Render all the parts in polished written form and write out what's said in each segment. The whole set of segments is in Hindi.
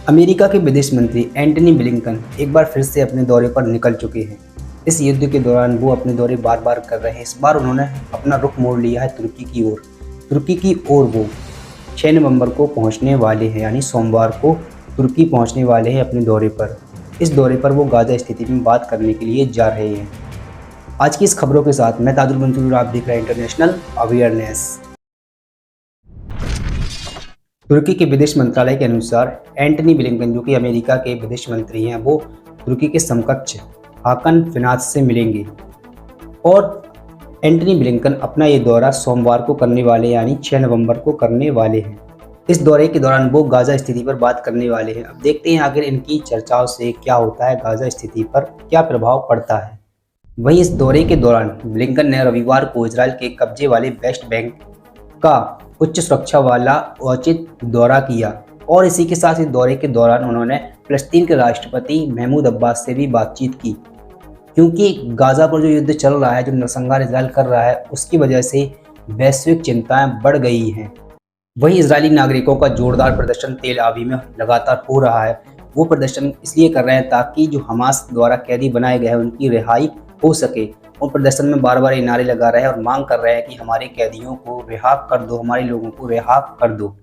अमेरिका के विदेश मंत्री एंटनी ब्लिंकन एक बार फिर से अपने दौरे पर निकल चुके हैं। इस युद्ध के दौरान वो अपने दौरे बार बार कर रहे हैं। इस बार उन्होंने अपना रुख मोड़ लिया है तुर्की की ओर। तुर्की की ओर वो 6 नवंबर को पहुंचने वाले हैं, यानी सोमवार को तुर्की पहुंचने वाले हैं अपने दौरे पर। इस दौरे पर वो गाजा स्थिति में बात करने के लिए जा रहे हैं। आज की इस खबरों के साथ मैं ताजुल मंसूर, आप देख रहे हैं इंटरनेशनल अवेयरनेस। तुर्की के विदेश मंत्रालय के अनुसार एंटनी ब्लिंकन, जो कि अमेरिका के विदेश मंत्री हैं, वो तुर्की के समकक्ष हाकन फिनास से मिलेंगे और एंटनी ब्लिंकन अपना ये दौरा सोमवार को करने वाले, यानी 6 नवंबर को करने वाले हैं। इस दौरे के दौरान वो गाजा स्थिति पर बात करने वाले हैं। अब देखते हैं आखिर इनकी चर्चाओं से क्या होता है, गाजा स्थिति पर क्या प्रभाव पड़ता है। वहीं इस दौरे के दौरान ब्लिंकन ने रविवार को इजराइल के कब्जे वाले वेस्ट बैंक का उच्च सुरक्षा वाला औचित दौरा किया और इसी के साथ इस दौरे के दौरान उन्होंने फ़लस्तीन के राष्ट्रपति महमूद अब्बास से भी बातचीत की, क्योंकि गाज़ा पर जो युद्ध चल रहा है, जो नरसंहार इजराइल कर रहा है, उसकी वजह से वैश्विक चिंताएं बढ़ गई हैं। वहीं इजरायली नागरिकों का जोरदार प्रदर्शन तेल अवीव में लगातार हो रहा है। वो प्रदर्शन इसलिए कर रहे हैं ताकि जो हमास द्वारा कैदी बनाए गए हैं उनकी रिहाई हो सके। और प्रदर्शन में बार बार ये नारे लगा रहे हैं और मांग कर रहे हैं कि हमारे कैदियों को रिहा कर दो, हमारे लोगों को रिहा कर दो।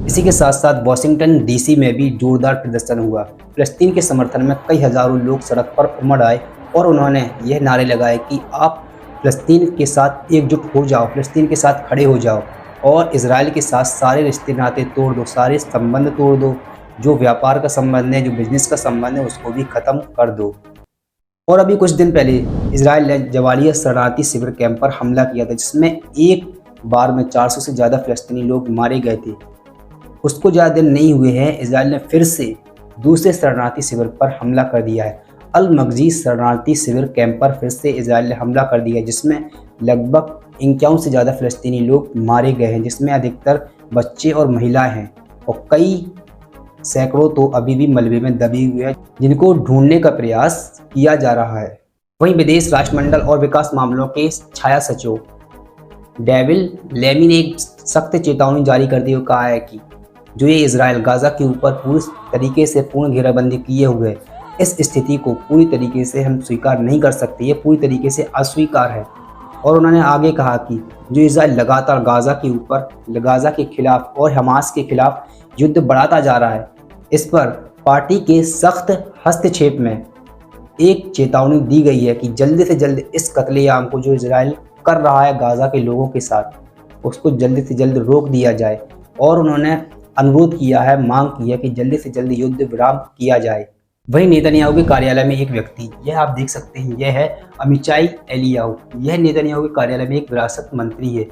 इसी के साथ साथ वाशिंगटन डीसी में भी जोरदार प्रदर्शन हुआ। फ़लस्तीन के समर्थन में कई हजारों लोग सड़क पर उमड़ आए और उन्होंने यह नारे लगाए कि आप फ़लस्तीन के साथ एकजुट हो जाओ, फ़लस्तीन के साथ खड़े हो जाओ और इजराइल के साथ सारे रिश्ते नाते तोड़ दो, सारे संबंध तोड़ दो। जो व्यापार का संबंध है, जो बिजनेस का संबंध है, उसको भी ख़त्म कर दो। और अभी कुछ दिन पहले इजराइल ने जवालिया शरणार्थी शिविर कैंप पर हमला किया था, जिसमें एक बार में 400 से ज़्यादा फ़लस्तीनी लोग मारे गए थे। उसको ज़्यादा दिन नहीं हुए हैं, इजराइल ने फिर से दूसरे शरणार्थी शिविर पर हमला कर दिया है। अल मगजी शरणार्थी शिविर कैंप पर फिर से इजराइल ने हमला कर दिया है, जिसमें लगभग 51 से ज़्यादा फ़लस्तीनी लोग मारे गए हैं, जिसमें अधिकतर बच्चे और महिलाएं हैं और कई सैकड़ों तो अभी भी मलबे में दबे हुए हैं, जिनको ढूंढने का प्रयास किया जा रहा है। वहीं विदेश राष्ट्रमंडल और विकास मामलों के छाया सचिव डेविड लेमी ने एक सख्त चेतावनी जारी करते हुए कहा है कि जो ये इजराइल गाजा के ऊपर पूरी तरीके से पूर्ण घेराबंदी किए हुए, इस स्थिति को पूरी तरीके से हम स्वीकार नहीं कर सकते, ये पूरी तरीके से अस्वीकार है। और उन्होंने आगे कहा कि जो इजराइल लगातार गाजा के ऊपर, गाजा के खिलाफ और हमास के खिलाफ युद्ध बढ़ाता जा रहा है, इस पर पार्टी के सख्त हस्तक्षेप में एक चेतावनी दी गई है कि जल्दी से जल्द इस कत्लेआम को जो इजराइल कर रहा है गाजा के लोगों के साथ, उसको जल्दी से जल्द रोक दिया जाए। और उन्होंने अनुरोध किया है, मांग की है कि जल्दी से जल्द युद्ध विराम किया जाए। वहीं नेतन्याहू के कार्यालय में एक व्यक्ति, यह आप देख सकते हैं, यह है अमिचाई एलियाहू। यह नेतन्याहू के कार्यालय में एक विरासत मंत्री है।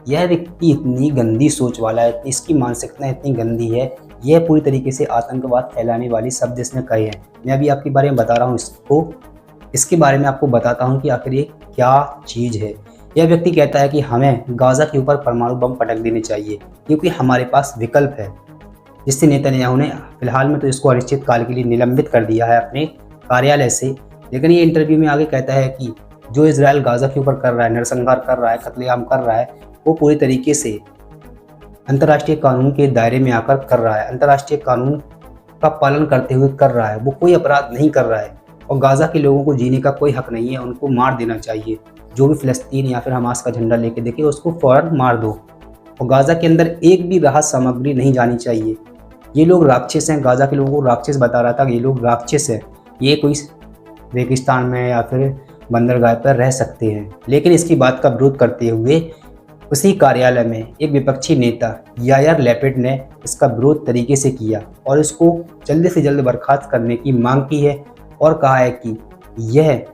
यह व्यक्ति इतनी गंदी सोच वाला है, इसकी मानसिकता इतनी गंदी है, यह पूरी तरीके से आतंकवाद फैलाने वाली शब्द इसने कहे हैं। मैं अभी आपके बारे में बता रहा हूँ इसके बारे में आपको बताता हूँ कि आखिर ये क्या चीज़ है। यह व्यक्ति कहता है कि हमें गाजा के ऊपर परमाणु बम पटक देने चाहिए, क्योंकि हमारे पास विकल्प है। जिससे नेतन्याहू ने फिलहाल में तो इसको अनिश्चितकाल के लिए निलंबित कर दिया है अपने कार्यालय से। लेकिन ये इंटरव्यू में आगे कहता है कि जो इजराइल गाजा के ऊपर कर रहा है, नरसंहार कर रहा है, कत्लेआम कर रहा है, वो पूरी तरीके से अंतर्राष्ट्रीय कानून के दायरे में आकर कर रहा है, अंतर्राष्ट्रीय कानून का पालन करते हुए कर रहा है। वो कोई अपराध नहीं कर रहा है और गाजा के लोगों को जीने का कोई हक नहीं है, उनको मार देना चाहिए। जो भी फ़लस्तीन या फिर हमास का झंडा लेके देखे उसको फ़ौरन मार दो और गाजा के अंदर एक भी राहत सामग्री नहीं जानी चाहिए। ये लोग राक्षस हैं, गाजा के लोगों को राक्षस बता रहा था कि ये लोग राक्षस हैं, ये कोई रेगिस्तान में या फिर बंदरगाह पर रह सकते हैं। लेकिन इसकी बात का विरोध करते हुए उसी कार्यालय में एक विपक्षी नेता यायर लैपिड ने इसका विरोध तरीके से किया और इसको जल्दी से जल्द बर्खास्त करने की मांग की है और कहा है कि यह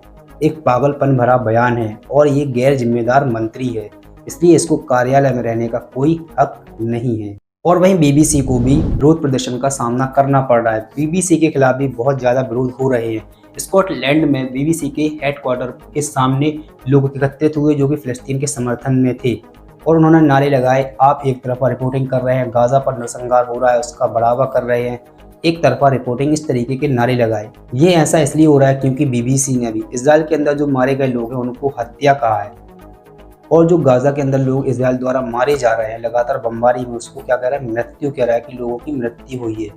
एक पागलपन भरा बयान है और ये गैर जिम्मेदार मंत्री है, इसलिए इसको कार्यालय में रहने का कोई हक नहीं है। और वहीं बीबीसी को भी विरोध प्रदर्शन का सामना करना पड़ रहा है। बीबीसी के खिलाफ भी बहुत ज़्यादा विरोध हो रहे हैं। स्कॉटलैंड में बीबीसी के हेडक्वार्टर के सामने लोग एकत्रित हुए जो कि फ़लस्तीन के समर्थन में थे और उन्होंने नारे लगाए, आप एक तरफा रिपोर्टिंग कर रहे हैं, गाजा पर नरसंहार हो रहा है उसका बढ़ावा कर रहे हैं, एक तरफा रिपोर्टिंग, इस तरीके के नारे लगाए। ये ऐसा इसलिए हो रहा है क्योंकि बीबीसी ने भी इजराइल के अंदर जो मारे गए लोग हैं उनको हत्या कहा है और जो गाजा के अंदर लोग इजराइल द्वारा मारे जा रहे हैं लगातार बमबारी में, उसको क्या कह रहा है, मृत्यु कह रहा है कि लोगों की मृत्यु हुई है।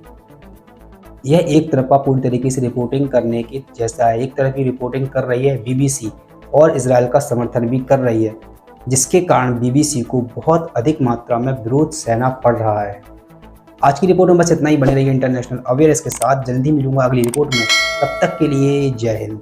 यह एक तरफा पूरी तरीके से रिपोर्टिंग करने की जैसा है। एक तरफ ही रिपोर्टिंग कर रही है बीबीसी और इजराइल का समर्थन भी कर रही है, जिसके कारण बीबीसी को बहुत अधिक मात्रा में विरोध सहना पड़ रहा है। आज की रिपोर्ट में बस इतना ही। बने रहिए इंटरनेशनल अवेयर्स के साथ। जल्दी मिलूंगा अगली रिपोर्ट में। तब तक के लिए जय हिंद।